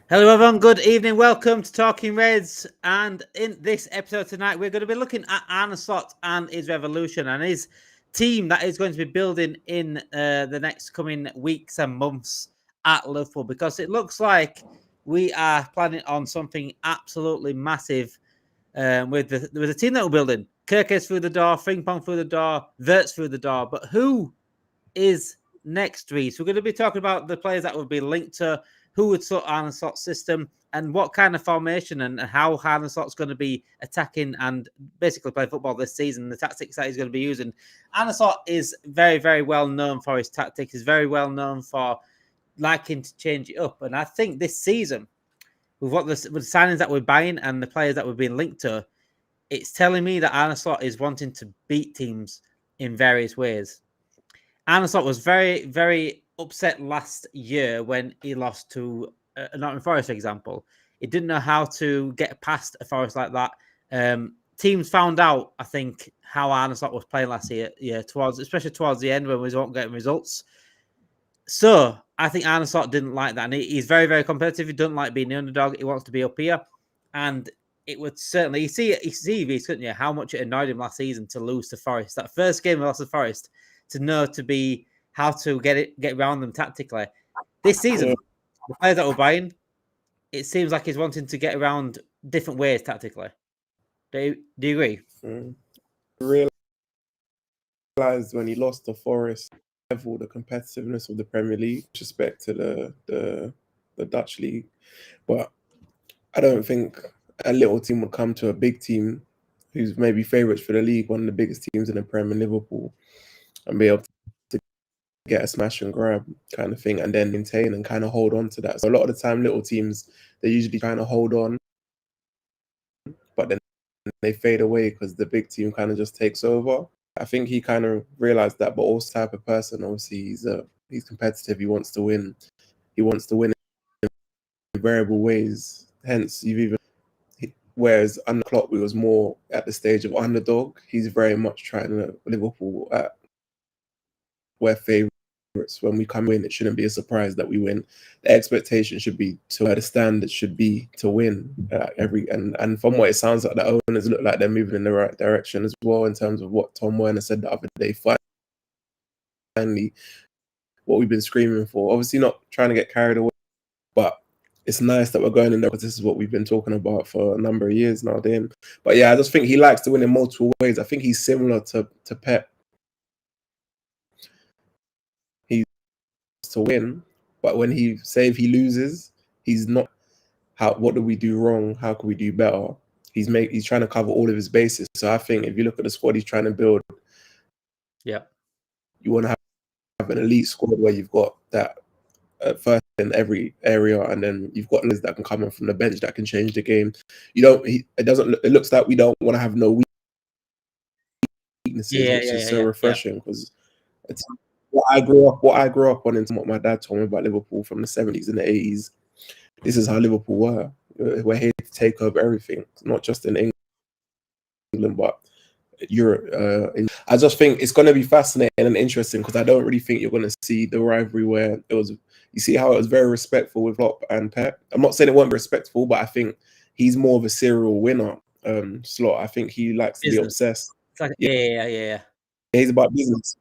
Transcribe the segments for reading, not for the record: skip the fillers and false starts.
Hello everyone, good evening, welcome to Talking Reds, and in this episode tonight we're going to be looking at Arne Slot and his revolution and his team that is going to be building in the next coming weeks and months at Liverpool, because it looks like we are planning on something absolutely massive with the team that we're building. Kerkez through the door, Frimpong through the door, Wirtz through the door, but who is next, Reese? We're going to be talking about the players that would be linked to who would suit Arne Slot's system and what kind of formation and how Arne Slot's going to be attacking and basically play football this season, the tactics that he's going to be using. Arne Slot is very, very well known for his tactics. He's very well known for liking to change it up. And I think this season, with the signings that we're buying and the players that we've been linked to, it's telling me that Arne Slot is wanting to beat teams in various ways. Arne Slot was very, very upset last year when he lost to Nottingham Forest, for example. He didn't know how to get past a Forest like that. Teams found out, I think, how Arne Slot was playing last year, especially towards the end when we weren't getting results. So I think Arne Slot didn't like that. And he's very, very competitive. He doesn't like being the underdog. He wants to be up here. And it would certainly, you see, couldn't you, how much it annoyed him last season to lose to Forest. That first game we lost to Forest, to know how to get around them tactically. This season, the players that we're buying, it seems like he's wanting to get around different ways tactically. Do you agree? Realized when he lost to Forest, level the competitiveness of the Premier League, with respect to the Dutch league, but I don't think a little team would come to a big team who's maybe favourites for the league, one of the biggest teams in the Premier, Liverpool, and be able to get a smash and grab kind of thing and then maintain and kind of hold on to that. So a lot of the time, little teams, they're usually trying to hold on, but then they fade away because the big team kind of just takes over. I think he kind of realised that, but also type of person, obviously he's competitive, he wants to win. He wants to win in variable ways. Hence, whereas under Klopp, we was more at the stage of underdog. He's very much trying to Liverpool we're favourites. When we come in, it shouldn't be a surprise that we win. The expectation should be the standard should be to win and from what it sounds like, the owners look like they're moving in the right direction as well in terms of what Tom Werner said the other day. Finally, what we've been screaming for. Obviously, not trying to get carried away, but it's nice that we're going in there because this is what we've been talking about for a number of years now, Dan. But yeah, I just think he likes to win in multiple ways. I think he's similar to Pep. To win, but when if he loses, he's not what do we do wrong, how can we do better? He's trying to cover all of his bases. So I think if you look at the squad he's trying to build, you want to have an elite squad where you've got that first in every area, and then you've got players that can come in from the bench that can change the game. It looks like we don't want to have no weaknesses, which is so refreshing because it's what I grew up on and what my dad told me about Liverpool from the 70s and the 80s. This is how Liverpool were. We're here to take over everything, not just in England, but Europe. I just think it's going to be fascinating and interesting because I don't really think you're going to see the rivalry where it was. You see how it was very respectful with Klopp and Pep. I'm not saying it won't be respectful, but I think he's more of a serial winner. Slot. I think he likes to be obsessed. Yeah. He's about business.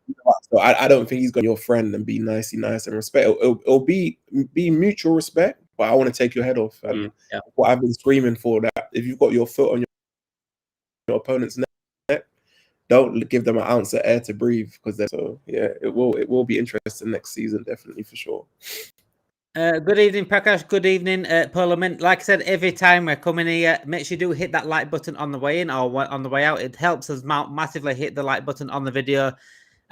So I don't think he's got your friend and be nice and respect. It'll be mutual respect, but I want to take your head off. And what I've been screaming for, that if you've got your foot on your opponent's neck, don't give them an ounce of air to breathe. It will be interesting next season, definitely for sure. Good evening, Prakash. Good evening, Parliament. Like I said, every time we're coming here, make sure you do hit that like button on the way in or on the way out. It helps us massively. Hit the like button on the video.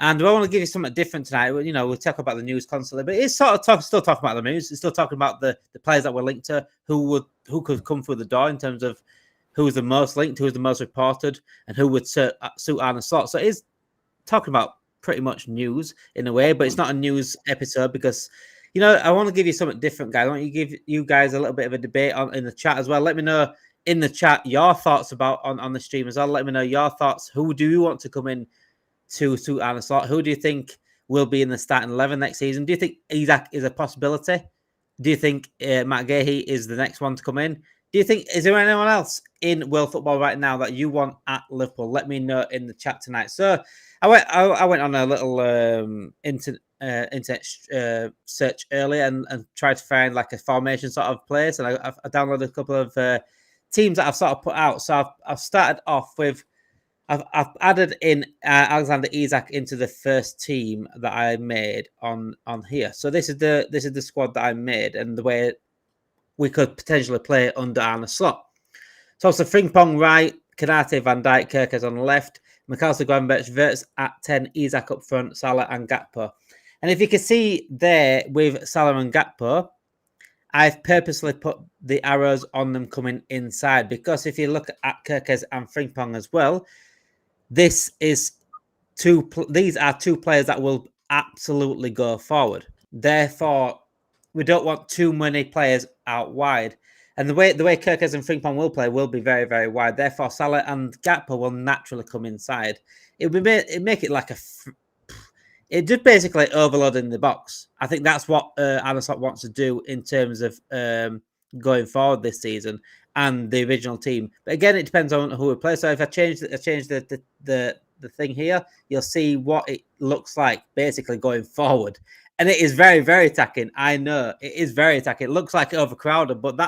And we want to give you something different tonight. We'll talk about the news constantly, but it's sort of still talking about the news. It's still talking about the players that we're linked to, who could come through the door in terms of who's the most linked, who's the most reported, and who would suit Arne Slot. So it is talking about pretty much news in a way, but it's not a news episode because I want to give you something different, guys. I want to give you guys a little bit of a debate in the chat as well. Let me know in the chat your thoughts about on the stream as well. Let me know your thoughts. Who do you want to come in to suit Arne Slot? Who do you think will be in the starting 11 next season? Do you think Isaac is a possibility? Do you think Matt Gahey is the next one to come in? Do you think, is there anyone else in world football right now that you want at Liverpool? Let me know in the chat tonight. So I went on a little internet search earlier and tried to find like a formation sort of place, and I downloaded a couple of teams that I've sort of put out. So I've started off with, I've added in Alexander Isak into the first team that I made on here. So this is the squad that I made and the way we could potentially play under Arne Slot. So also Frimpong right, Konate, Van Dijk, Kerkez on the left, McAllister, Gravenberch, Wirtz at 10, Isak up front, Salah and Gakpo. And if you can see there with Salah and Gakpo, I've purposely put the arrows on them coming inside, because if you look at Kerkez and Frimpong as well, these are two players that will absolutely go forward. Therefore, we don't want too many players out wide. And the way Kerkez and Frimpong will play will be very, very wide. Therefore, Salah and Gakpo will naturally come inside. It make it like it just basically overloading the box. I think that's what Arne Slot wants to do in terms of going forward this season and the original team. But again, it depends on who we play. So if I change the thing here, you'll see what it looks like basically going forward. And it is very, very attacking. I know it is very attacking. It looks like overcrowded, but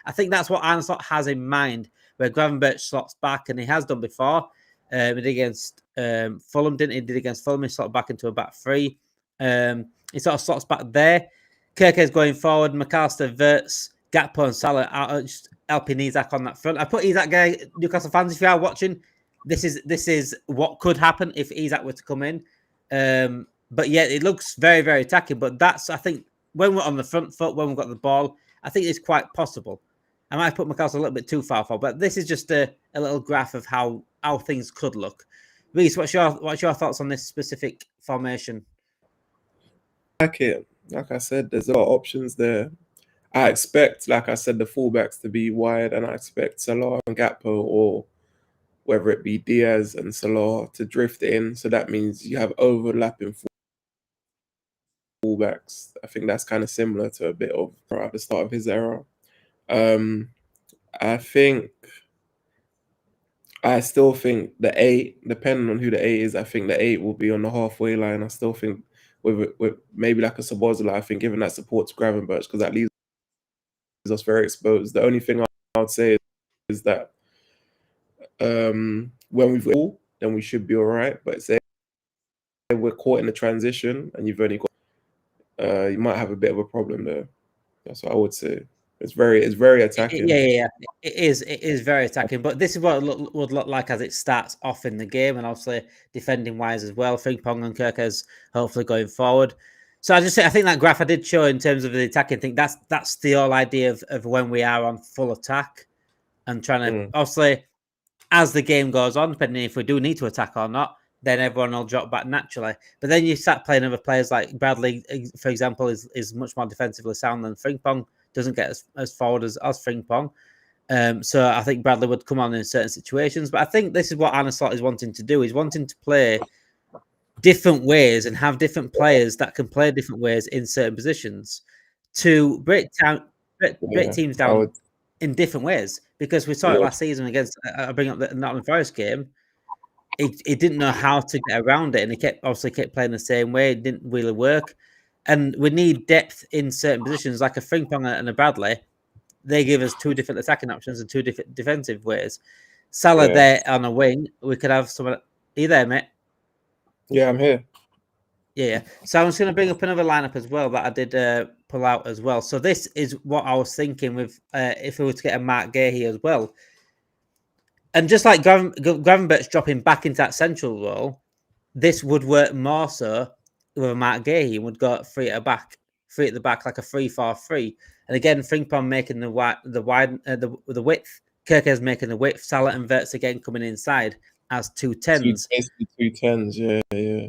I think that's what Arne Slot has in mind, where Gravenberch slots back, and he has done before. He did against Fulham, didn't he? Did against Fulham, he slotted back into a back three. He sort of slots back there. Kerkez going forward, McAllister, Wirtz, Gakpo and Salah are just helping Isak on that front. I put Isak guy, Newcastle fans, if you are watching, this is what could happen if Isak were to come in. But yeah, it looks very, very attacking. But that's, I think, when we're on the front foot, when we've got the ball, I think it's quite possible. I might put McAllister a little bit too far forward, but this is just a little graph of how things could look. Reece, what's your thoughts on this specific formation? Like I said, there's a lot of options there. I expect, like I said, the fullbacks to be wide, and I expect Salah and Gakpo, or whether it be Diaz and Salah, to drift in. So that means you have overlapping fullbacks. I think that's kind of similar to a bit of at the start of his era. I still think the 8, depending on who the 8 is, I think the 8 will be on the halfway line. I still think with maybe like a Szoboszlai, I think giving that support to Gravenberch, because that leaves us very exposed. The only thing I would say is that when we've got all, then we should be all right. But say we're caught in the transition and you've only got, you might have a bit of a problem there. That's what I would say. It's very attacking. Yeah. It is very attacking. But this is what it would look like as it starts off in the game, and obviously defending wise as well. Frimpong and Kerkez hopefully going forward. So I think that graph I did show in terms of the attacking thing. That's the whole idea of when we are on full attack and trying to obviously, as the game goes on, depending if we do need to attack or not, then everyone will drop back naturally. But then you start playing other players like Bradley, for example, is much more defensively sound than Frimpong. Doesn't get as forward as Frimpong. So I think Bradley would come on in certain situations. But I think this is what Arne Slot is wanting to do. He's wanting to play different ways and have different players that can play different ways in certain positions to break teams down in different ways. Because we saw it last season against, I bring up the Nottingham Forest game, he didn't know how to get around it, and he kept playing the same way. It didn't really work. And we need depth in certain positions, like a Frimpong and a Bradley. They give us two different attacking options and two different defensive ways. Salah there on a wing. We could have someone. Are you there, mate? Yeah, I'm here. Yeah. So I'm just going to bring up another lineup as well that I did pull out as well. So this is what I was thinking with if we were to get a Mark Gahey as well. And just like Gravenberch dropping back into that central role, this would work more so with a Mark Gahey and would go three at the back, like a 3-4-3. And again, Frimpong making the width, Kerkez making the width, Salah and Wirtz again coming inside as 2 10s. Basically 2 10s, yeah.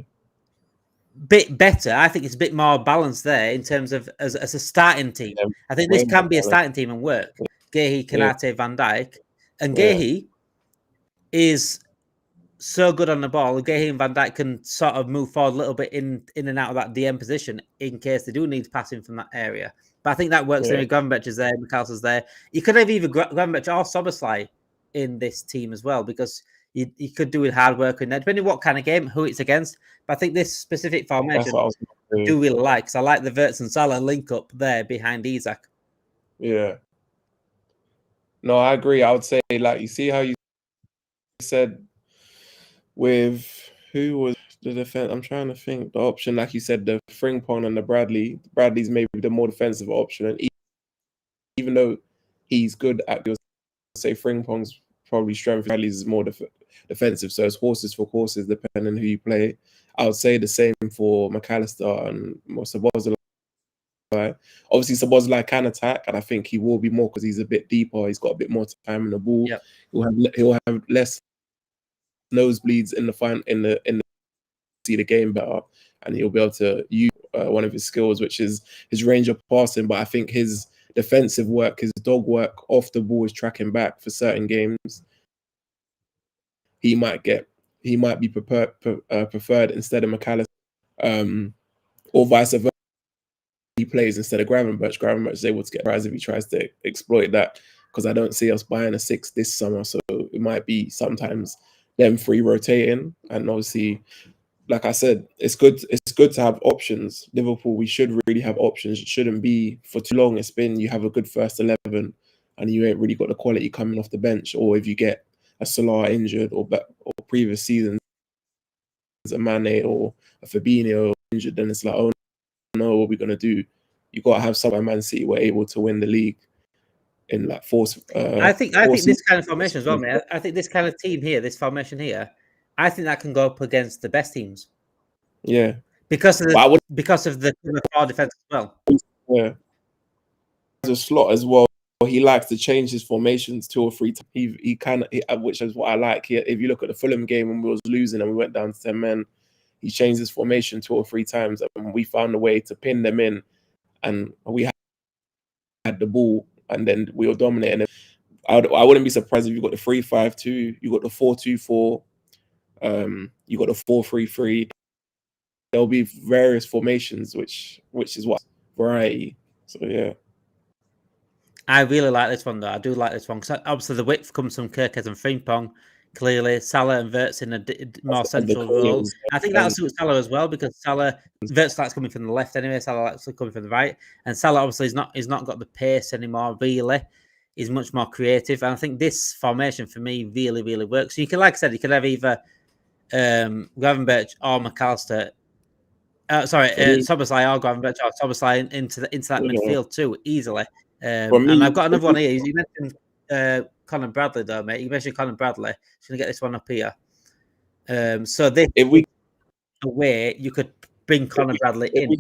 Bit better. I think it's a bit more balanced there in terms of as a starting team. Yeah, I think this can be a starting team and work. Gahey, Konate, Van Dijk. And Gahey is so good on the ball. Gahey and Van Dijk can sort of move forward a little bit in and out of that DM position in case they do need passing from that area. But But I think that works. Anyway, Gravenberch is there, McAllister's there. You could have either Gravenberch or Szoboszlai in this team as well, because you could do with hard work in there, depending on what kind of game, who it's against. But I think this specific formation I do really like, because I like the Wirtz and Salah link up there behind Isak. Yeah. No, I agree. I would say, like, you see how you said with who was the defense? I'm trying to think. The option, like you said, the Frimpong and the Bradley. Bradley's maybe the more defensive option, and even though he's good at, say, Frimpong's probably strength, Bradley's is more defensive. So it's horses for courses, depending on who you play. I would say the same for McAllister and Szoboszlai. Obviously, Szoboszlai can attack, and I think he will be more because he's a bit deeper. He's got a bit more time in the ball. Yep. He'll have less nosebleeds in the see the game better, and he'll be able to use one of his skills, which is his range of passing. But I think his defensive work, his dog work off the ball, is tracking back for certain games. He might be preferred instead of McAllister, or vice versa. He plays instead of Gravenberch. Gravenberch is able to get prize if he tries to exploit that, because I don't see us buying a 6 this summer. So it might be sometimes them 3 rotating, and obviously, like I said, it's good to have options. Liverpool, we should really have options. It shouldn't be for too long. It's been you have a good first 11 and you ain't really got the quality coming off the bench, or if you get a Salah injured or previous seasons a Mane or a Fabinho injured, then it's like, oh no, what are we gonna do? You got to have some. Man City were able to win the league in like I think this kind of formation as well, mate. I think this kind of team here, this formation here, I think that can go up against the best teams. Yeah, because of the defense as well. Yeah, as a slot as well. He likes to change his formations 2 or 3 times. He kind of, which is what I like. If you look at the Fulham game when we was losing and we went down to 10 men, he changed his formation 2 or 3 times, and we found a way to pin them in, and we had the ball, and then we were dominating. I wouldn't be surprised if you got the 3-5-2, you got the 4-2-4, you got the 4-3-3. There'll be various formations, which is what variety. So yeah. I really like this one, though. I do like this one because obviously the width comes from Kerkez and Frimpong. Clearly, Salah and Wirtz in a more central role. I think that'll suit Salah as well, because Wirtz likes coming from the left anyway. Salah likes coming from the right, and Salah obviously is not got the pace anymore. Really, he's much more creative, and I think this formation for me really, really works. So you can, like I said, you can have either Gravenberch or McAllister. Szoboszlai or Gravenberch or Szoboszlai into that midfield too, easily. And I've got another one here. You mentioned Conor Bradley, though, mate. You mentioned Conor Bradley. Just going to get this one up here. So this, away, you could bring Conor Bradley in.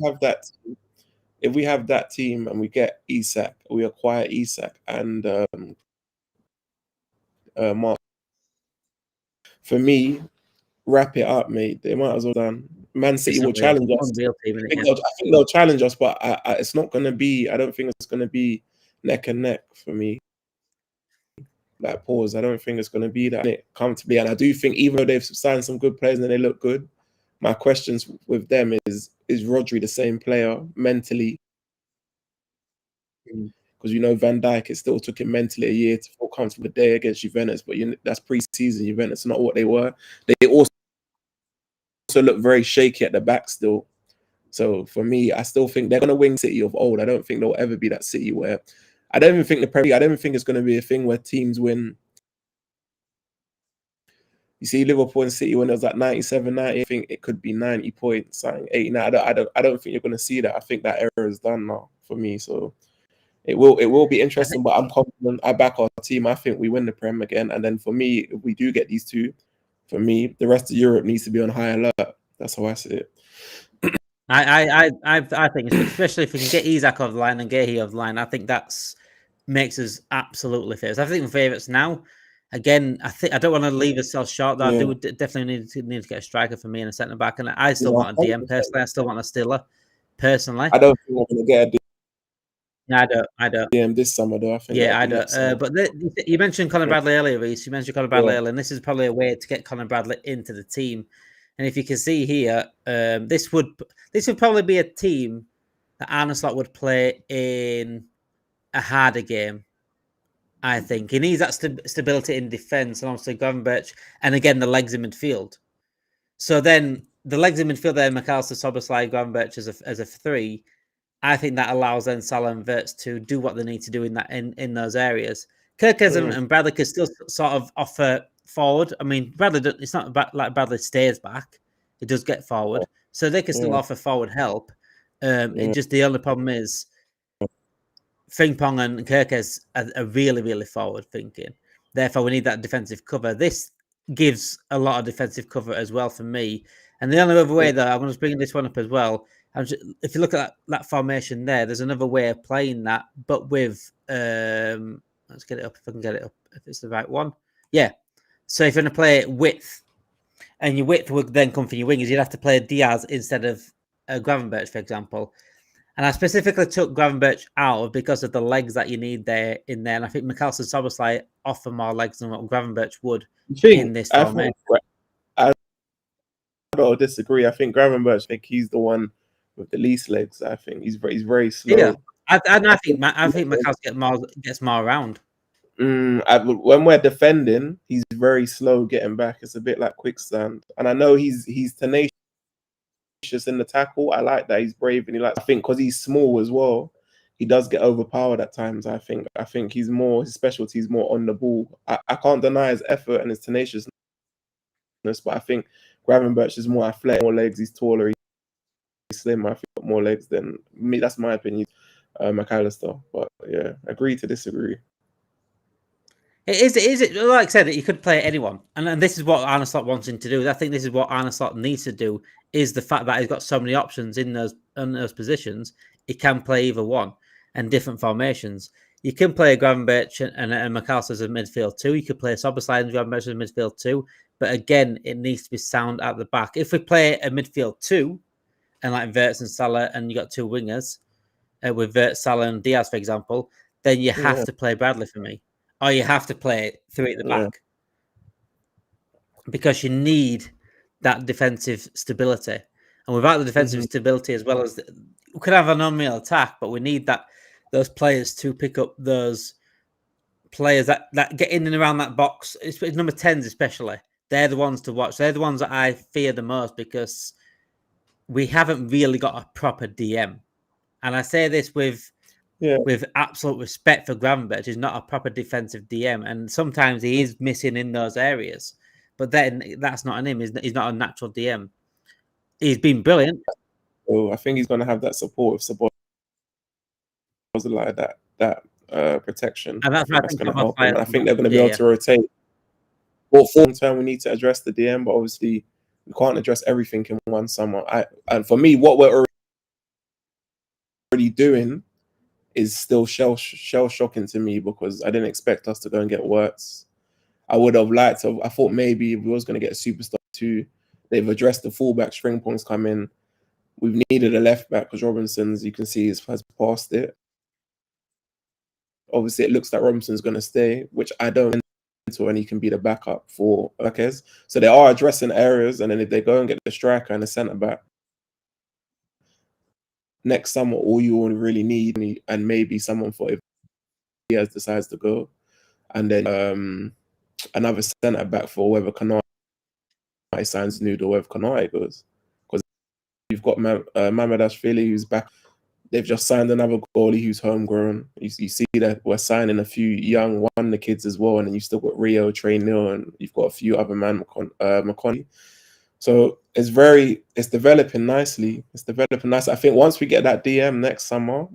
If we have that team and we get Isak, we acquire Isak and Mark. For me, wrap it up, mate. They might as well done. Man City will challenge us. I think they'll challenge us, but it's not going to be. I don't think it's going to be neck and neck for me. Like, pause. I don't think it's going to be that comfortably. And I do think, even though they've signed some good players and they look good, my questions with them is Rodri the same player mentally? Because Van Dijk, it still took him mentally a year to feel comfortable a day against Juventus, but that's pre-season. Juventus not what they were. They also look very shaky at the back still. So for me, I still think they're going to win City of old. I don't think they'll ever be that City where I don't even think it's going to be a thing where teams win. You see Liverpool and City when it was like 97, 90, I think it could be 90 points, 89. I don't think you're going to see that. I think that era is done now for me. So it will be interesting, but I'm confident. I back our team. I think we win the Prem again. And then for me, if we do get these two, for me, the rest of Europe needs to be on high alert. That's how I see it. I think, especially if we can get Isak off the line and Gehi off the line, I think that's makes us absolutely favourites. I think we're favourites now. Again, I don't want to leave ourselves short. Though. Yeah. I do definitely need to get a striker for me and a centre back, and I still want a DM personally. I still want a Stiller personally. I don't think we're going to get a DM. No, I don't. DM this summer though. I think. Yeah, I don't. But you mentioned Conor Bradley earlier, Reece. You mentioned Conor Bradley earlier, and this is probably a way to get Conor Bradley into the team. And if you can see here, this would probably be a team that Arne Slot would play in a harder game. I think he needs that stability in defence, and obviously Gravenberch, and again the legs in midfield. So then the legs in midfield there, McAllister, Szoboszlai, Gravenberch as a three. I think that allows then Salah and Wirtz to do what they need to do in those areas. Kerkez and Bradley can still sort of offer forward. I mean, Bradley, it's not like Bradley stays back; he does get forward, so they can still offer forward help. It just the only problem is Frimpong and Kerkez are really, really forward thinking. Therefore, we need that defensive cover. This gives a lot of defensive cover as well for me. And the only other way, though, I'm just bringing this one up as well. If you look at that formation there's another way of playing that, but with let's get it up if I can get it up, if it's the right one. Yeah. So if you're going to play width, and your width would then come from your wingers, you'd have to play Diaz instead of Gravenberch, for example. And I specifically took Gravenberch out because of the legs that you need there. And I think McAllister and Szoboszlai offer more legs than what Gravenberch would in this formation. I don't disagree. I think Gravenberch, he's the one with the least legs. I think he's very slow. Yeah, I think McAllister gets more around. When we're defending, he's very slow getting back. It's a bit like quicksand. And I know he's tenacious in the tackle. I like that he's brave, and I think because he's small as well, he does get overpowered at times. I think his specialty is more on the ball. I can't deny his effort and his tenaciousness, but I think Gravenberch is more athletic, more legs. He's taller, he's slim. I think more legs than me. That's my opinion. McAllister, but yeah, agree to disagree. Is it like I said that you could play anyone, and this is what Arne Slot wants him to do. I think this is what Arne Slot needs to do, is the fact that he's got so many options in those positions. He can play either one and different formations. You can play Gravenberch and McAllister as a midfield too. You could play Szoboszlai and Gravenberch as a midfield too. But again, it needs to be sound at the back. If we play a midfield two, and like Wirtz and Salah, and you got two wingers with Wirtz, Salah, and Diaz, for example, then you have to play Bradley for me. Or you have to play three at the back because you need that defensive stability. And without the defensive stability, as well as we could have an unreal attack, but we need those players to pick up those players that get in and around that box. It's number 10s especially. They're the ones to watch. They're the ones that I fear the most because we haven't really got a proper DM. And I say this with absolute respect for Gravenberch. He's not a proper defensive DM, and sometimes he is missing in those areas. But then that's not on him. He's not a natural DM. He's been brilliant. Oh, I think he's going to have that support of support, like that protection, and that's going to help him. And I think they're going to be able to rotate. But for long term, we need to address the DM, but obviously we can't address everything in one summer. And for me, what we're already doing is still shell shocking to me because I didn't expect us to go and get Wirtz. I would have liked to. I thought maybe if we was going to get a superstar too. They've addressed the fullback. Frimpong's come in. We've needed a left back because Robinson's, you can see, has passed it. Obviously, it looks like Robinson's going to stay, which I don't into, and he can be the backup for Kerkez. So they are addressing areas, and then if they go and get the striker and the centre back next summer, all you really need, and maybe someone for if Diaz decides to go, and then another centre back for whoever Canard signs new or wherever Canard goes, because you've got Mamadashvili who's back. They've just signed another goalie who's homegrown. You see that we're signing a few young wonder kids as well, and then you've still got Rio, Trey Neal, and you've got a few other McConney. So it's developing nicely. I think once we get that DM next summer,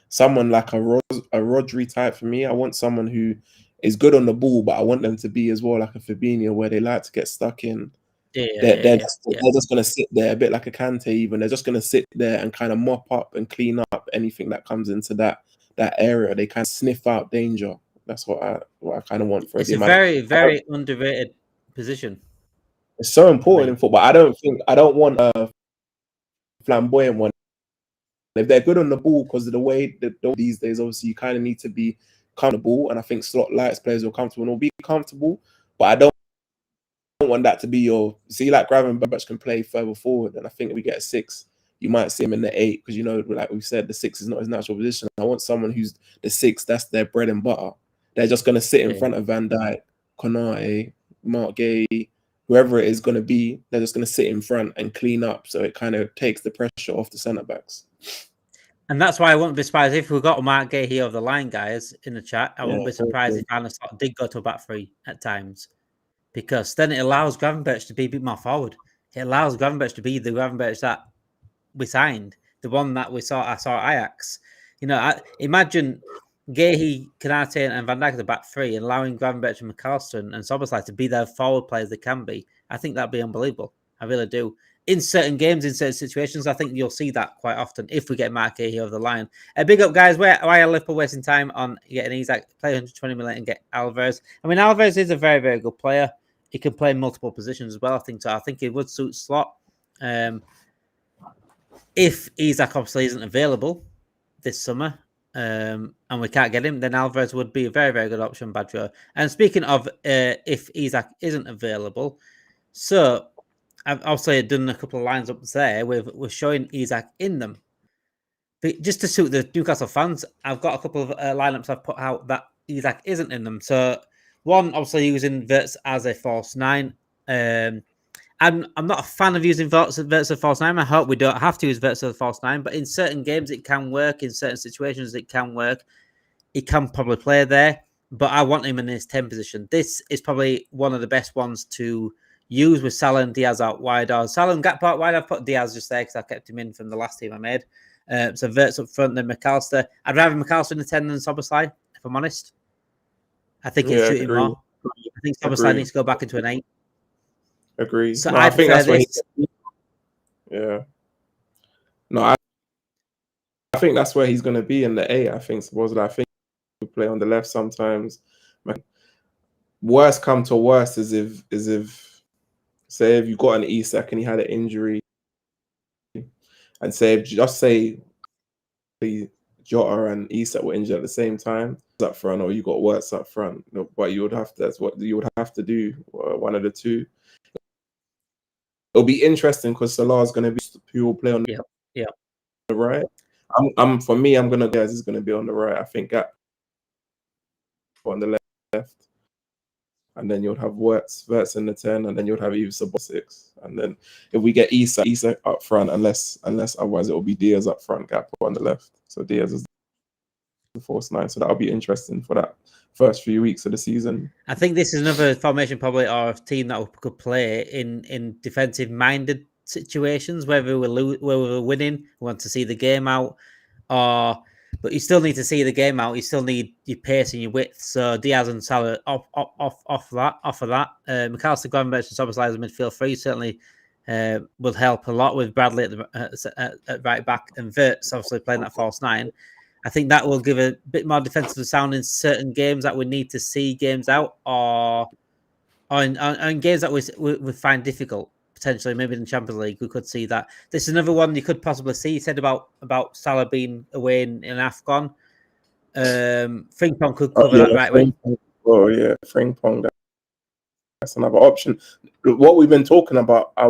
someone like a Rodri type for me. I want someone who is good on the ball, but I want them to be as well like a Fabinho, where they like to get stuck in. They're just going to sit there, a bit like a Kante even. They're just going to sit there and kind of mop up and clean up anything that comes into that area. They kind of sniff out danger. That's what I kind of want for it's a very, very underrated position. It's so important in football. I don't want a flamboyant one. If they're good on the ball, because of the way these days, obviously you kind of need to be comfortable, and I think Slot likes players who are comfortable and will be comfortable, but I don't want that to be your. See, like Gravenberch can play further forward, and I think if we get a 6, you might see him in the 8 because, you know, like we said, the 6 is not his natural position. I want someone who's the 6, that's their bread and butter. They're just going to sit in front of Van Dijk, Konate, Mark Gay, whoever it is going to be. They're just going to sit in front and clean up. So it kind of takes the pressure off the centre-backs. And that's why I wouldn't be surprised if we got Mark Gay here over the line, guys, in the chat. I wouldn't be surprised if Arne Slot did go to a back 3 at times, because then it allows Gravenberch to be a bit more forward. It allows Gravenberch to be the Gravenberch that we signed, the one that I saw at Ajax. You know, imagine Gay, Konate, and Van Dijk at the back 3, and allowing Gravenberch and McAllister and Szoboszlai to be their forward players they can be. I think that'd be unbelievable. I really do. In certain games, in certain situations, I think you'll see that quite often if we get Mark Gay here over the line. Big up, guys. Why are Liverpool wasting time on getting Isak, play 120 million and get Alvarez? I mean, Alvarez is a very, very good player. He can play in multiple positions as well, I think so. I think it would suit Slot. If Isak obviously isn't available this summer, and we can't get him, then Alvarez would be a very, very good option, Badger. And speaking of if Isak isn't available, so I've obviously done a couple of lines up there. We're showing Isak in them. But just to suit the Newcastle fans, I've got a couple of lineups I've put out that Isak isn't in them. So one, obviously using Wirtz as a false 9. I'm not a fan of using Wirtz as a false 9. I hope we don't have to use Wirtz as a false 9, but in certain games it can work. In certain situations it can work. He can probably play there, but I want him in his 10 position. This is probably one of the best ones to use with Salah and Diaz out wide. Or Salah and Gakpo out wide. I've put Diaz just there because I kept him in from the last team I made. So Wirtz up front, then McAllister. I'd rather McAllister in the 10 than Szoboszlai, if I'm honest. I think it's shooting more. I think Szoboszlai needs to go back into an 8. Agree. So no, I think that's where yeah. No, I think that's where he's going to be in the 8. I think he play on the left sometimes. Worst come to worst is if say if you got an Isak and he had an injury, and say Jota and Isak were injured at the same time up front, or you got Wirtz up front, but you would have to. That's what you would have to do. One of the two. It'll be interesting because Salah's going to be who will play on the right. For me, I'm going to guess he's going to be on the right. I think Gap on the left, and then you'll have Wirtz in the 10, and then you'll have either Szoboszlai 6, and then if we get Isak up front, unless otherwise it will be Diaz up front, Gap on the left. So Diaz is the false 9. So that'll be interesting for that first few weeks of the season. I think this is another formation probably, or a team that could play in defensive-minded situations, whether we're winning, we want to see the game out, but you still need to see the game out. You still need your pace and your width. So Diaz and Salah off of that. McAllister, Gravenberch, and Szoboszlai as a midfield 3 certainly will help a lot with Bradley at right back, and Wirtz obviously playing that false 9. I think that will give a bit more defensive sound in certain games that we need to see games out, or in games that we find difficult, potentially. Maybe in the Champions League, we could see that. This is another one you could possibly see. You said about Salah being away in AFCON. Frimpong could cover that right way. Oh, yeah, Frimpong. That's another option. What we've been talking about, I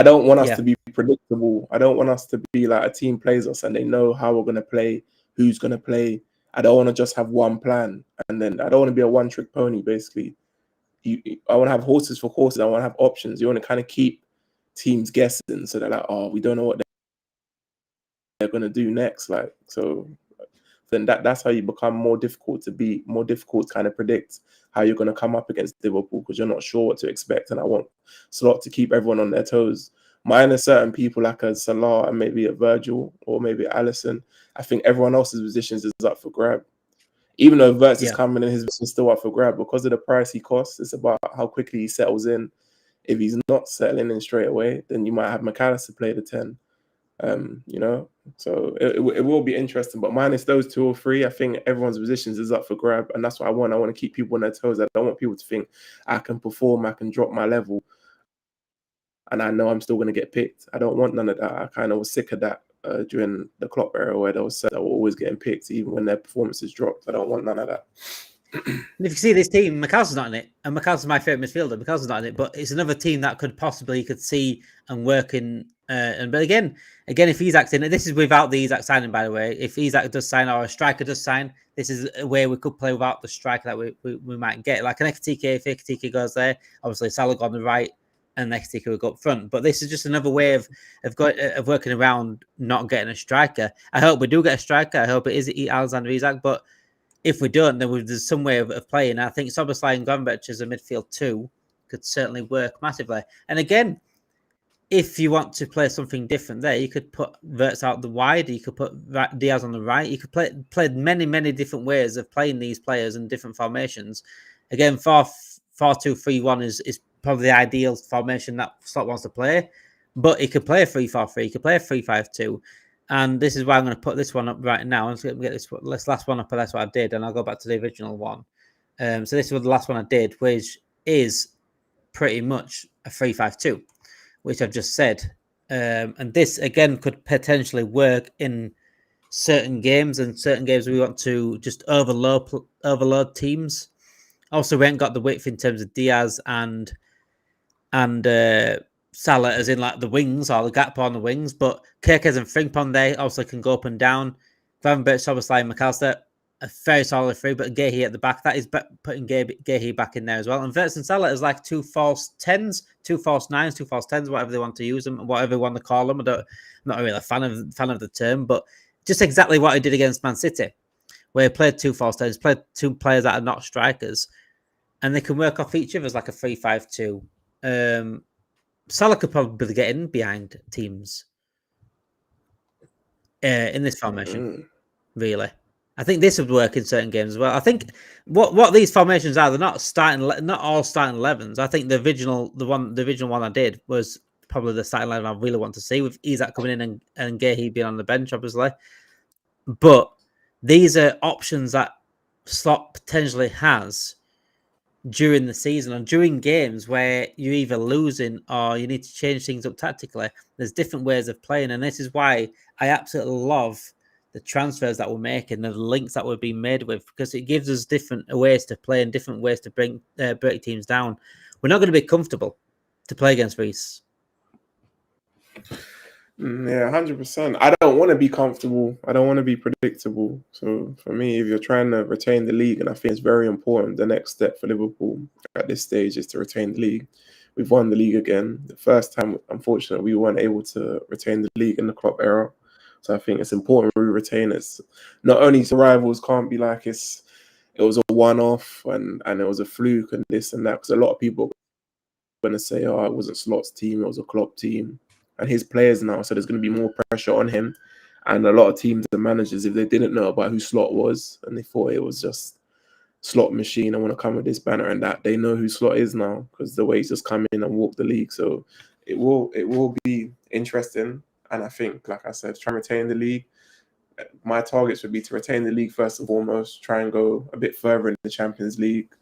don't want us to be predictable. I don't want us to be like a team plays us and they know how we're going to play, who's going to play. I don't want to just have one plan. And then I don't want to be a one-trick pony, basically. I want to have horses for courses. I want to have options. You want to kind of keep teams guessing. So they're like, oh, we don't know what they're going to do next. Like, so then that's how you become more difficult to kind of predict how you're going to come up against Liverpool, because you're not sure what to expect. And I want Slot to keep everyone on their toes. Minus certain people like a Salah and maybe a Virgil or maybe Alisson. I think everyone else's positions is up for grab. Even though Wirtz is coming in, his position is still up for grab because of the price he costs. It's about how quickly he settles in. If he's not settling in straight away, then you might have McAllister play the 10. So it will be interesting. But minus those 2 or 3, I think everyone's positions is up for grab, and that's what I want. I want to keep people on their toes. I don't want people to think I can perform, I can drop my level, and I know I'm still going to get picked. I don't want none of that. I kind of was sick of that during the Klopp era, where they were always getting picked, even when their performances dropped. I don't want none of that. And if you see this team, McAllister's not in it, and McAllister's my favourite midfielder. McAllister's not in it, but it's another team that could see and work in But again, if Isak's in it, this is without the Isak signing, by the way. If Isak does sign or a striker does sign, this is a way we could play without the striker that we might get. Like an Ekitike, if Ekitike goes there, obviously Salah on the right and Ekitike will go up front. But this is just another way of working around not getting a striker. I hope we do get a striker. I hope it is Alexander Isak. But if we don't, then there's some way of playing. I think Szoboszlai and Gravenberch as a midfield too could certainly work massively. And again, if you want to play something different there, you could put Wirtz out the wide. You could put Diaz on the right. You could play many different ways of playing these players in different formations. Again, 4-2-3-1 is probably the ideal formation that Slot wants to play. But he could play a 3-4-3. He could play a 3-5-2. And this is why I'm going to put this one up right now. I'm going to get this last one up, and that's what I did. And I'll go back to the original one. So this was the last one I did, which is pretty much a 3-5-2. Which I've just said. And this, again, could potentially work in certain games and certain games we want to just overload teams. Also, we ain't got the width in terms of Diaz and Salah, as in like the wings or the gap on the wings. But Kerkez and Frimpong there also can go up and down. Gravenberch, Szoboszlai, and McAllister, a very solid three, but Gehi at the back. That is putting Gehi back in there as well. And Wirtz and Salah is like 2 false 10s, 2 false 9s, 2 false 10s, whatever they want to use them, whatever they want to call them. I'm not really a fan of the term, but just exactly what he did against Man City, where he played 2 false 10s, played 2 players that are not strikers, and they can work off each other as like a 3-5-2. Salah could probably get in behind teams in this formation, really. I think this would work in certain games as well. I think what these formations are, they're not all starting 11s. I think the original one I did was probably the starting 11 I really want to see, with Isak coming in and Gehi being on the bench, obviously. But these are options that Slot potentially has during the season and during games where you're either losing or you need to change things up tactically. There's different ways of playing, and this is why I absolutely love the transfers that we're making, the links that we're being made with, because it gives us different ways to play and different ways to break teams down. We're not going to be comfortable to play against Reece. Yeah, 100%. I don't want to be comfortable. I don't want to be predictable. So for me, if you're trying to retain the league, and I think it's very important, the next step for Liverpool at this stage is to retain the league. We've won the league again. The first time, unfortunately, we weren't able to retain the league in the Klopp era. So I think it's important we retain it. Not only the rivals can't be like it was a one-off and it was a fluke and this and that, because a lot of people are going to say, oh, it wasn't Slot's team, it was a Klopp team. And his players now, so there's going to be more pressure on him. And a lot of teams and managers, if they didn't know about who Slot was and they thought it was just Slot machine, I want to come with this banner and that, they know who Slot is now because the way he's just come in and walked the league. So it will be interesting. And I think, like I said, try and retain the league. My targets would be to retain the league first and foremost, try and go a bit further in the Champions League.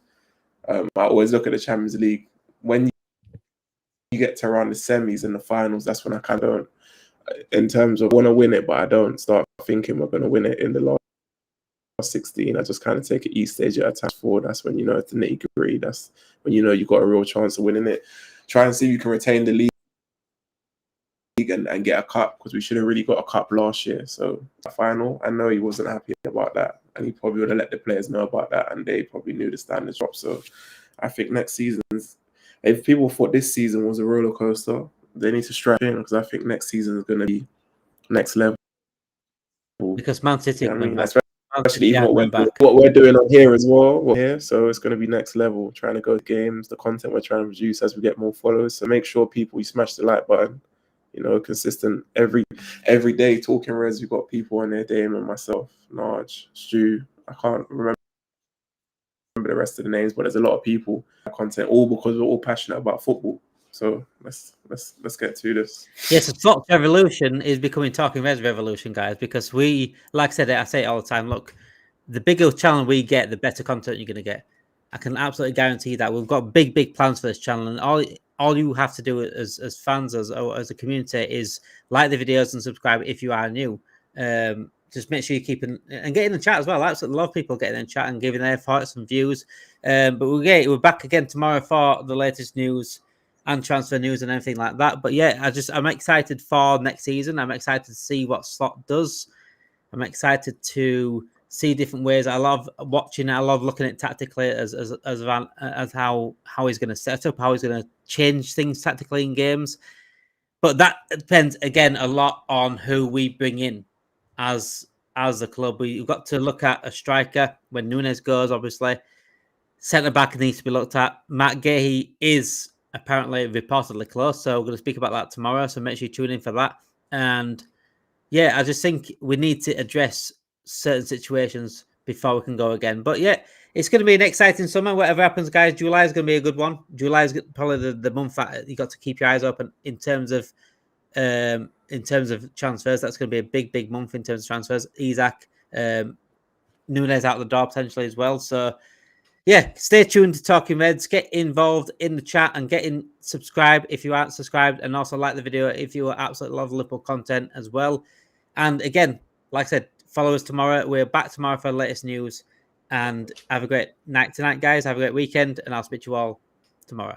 I always look at the Champions League. When you get to around the semis and the finals, that's when I kind of don't, in terms of want to win it, but I don't start thinking we're going to win it in the last 16. I just kind of take it each stage at a time forward. That's when you know it's the nitty-gritty. That's when you know you've got a real chance of winning it. Try and see if you can retain the league and get a cup, because we should have really got a cup last year. So the final, I know he wasn't happy about that, and he probably would have let the players know about that, and they probably knew the standards drop. So I think next season, if people thought this season was a roller coaster, they need to strap in, because I think next season is going to be next level. Because Man City, you know what I mean? Especially even what we're doing on here as well. So it's going to be next level. Trying to go to games, the content we're trying to produce as we get more followers. So make sure you smash the like button. You know, consistent every day. Talking Reds, we've got people on there, Dame and myself, Narj, Stu. I can't remember the rest of the names, but there's a lot of people content, all because we're all passionate about football. So let's get to this. Yes, the Fox Revolution is becoming Talking Reds Revolution, guys, because we, like I said, I say it all the time. Look, the bigger channel we get, the better content you're going to get. I can absolutely guarantee that. We've got big plans for this channel, and all you have to do as fans, as a community, is like the videos and subscribe if you are new. Just make sure you keep and get in the chat as well. I absolutely love people getting in chat and giving their thoughts and views. But we're back again tomorrow for the latest news and transfer news and everything like that. But yeah, I'm excited for next season. I'm excited to see what Slot does. I'm excited to see different ways. I love watching it. I love looking at it tactically as how he's going to set up, how he's going to change things tactically in games. But that depends again a lot on who we bring in as the club. We've got to look at a striker when Nunes goes, obviously. Centre back needs to be looked at. Matt Gahey is apparently reportedly close, so we're going to speak about that tomorrow. So make sure you tune in for that. And yeah, I just think we need to address certain situations before we can go again. But yeah, it's going to be an exciting summer. Whatever happens, guys, July is going to be a good one. July is probably the month that you got to keep your eyes open in terms of transfers. That's going to be a big month in terms of transfers. Isak, Nunes out the door potentially as well. So yeah, stay tuned to Talking Reds. Get involved in the chat and subscribe if you aren't subscribed, and also like the video if you absolutely love Liverpool content as well. And again, like I said, follow us tomorrow. We're back tomorrow for the latest news. And have a great night tonight, guys. Have a great weekend, and I'll speak to you all tomorrow.